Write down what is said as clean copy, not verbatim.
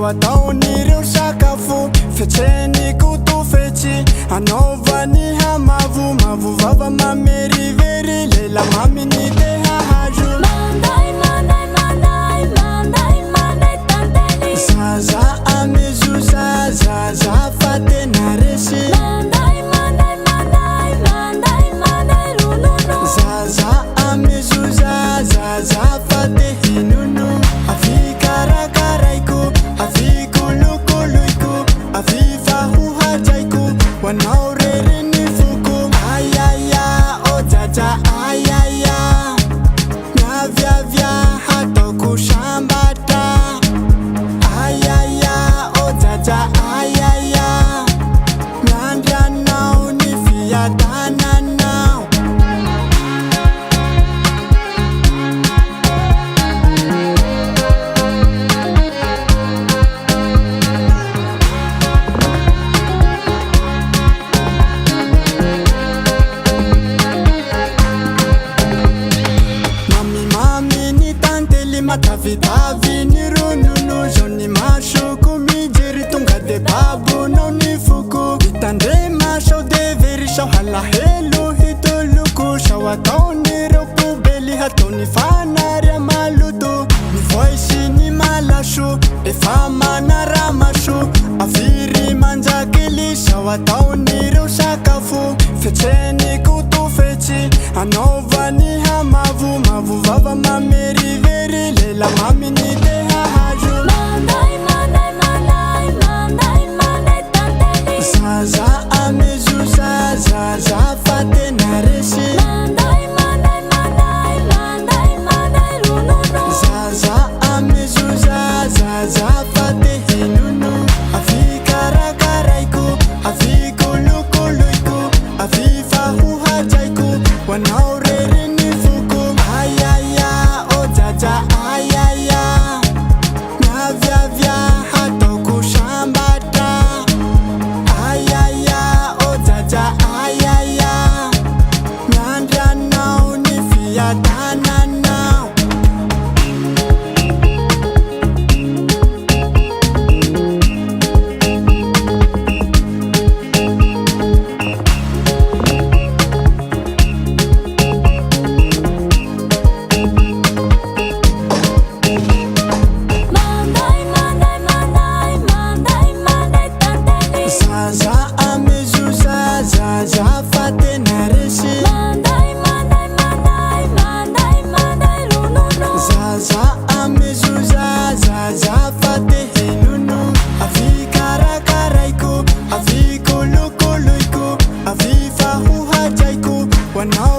ataon'ireo sakafo fetseniko tofetsy anaovany hamavo mavovava mamerivery lela maminy te hahazo zaza amezo zaza fa tena resy zaza amezo zaza fa te hinono avy karakaraiko avy kolokoloiko avy fahohajaiko hoanao reriny foko ayaya o jaja ayaya miaviavia hataoko sambatra ayaya o jaja ayaya miandranao ny fiadananao matavitavy ny ronono zao ny masoko mijery tonga de babonao ny foko hitandrema sao de very sao halahelo hitoloko sao ataon'ireo pobely hataony fanarya maloto ny voisy ny malaso efa manaramaso aviry manjakely sao ataon'ireo sakafo fetseniko tofetsy anaovany hamavo mavovava mamerivery lela maminy te hahazo zaza amezo zaza fa tena resy zaza amezo zaza fa te hinono avy karakaraiko avy kolokoloiko avy fahohajaiko hoanao reriny foko ayaya o jaja ayaya miaviavia hataoko sambatra ayaya o jaja ayaya miandranao ny fiadananao zaza amezo zaza fa tena resy zaza amezo zaza fa te hinono avy karakaraiko avy kolokoloiko avy fahohajaiko hoanao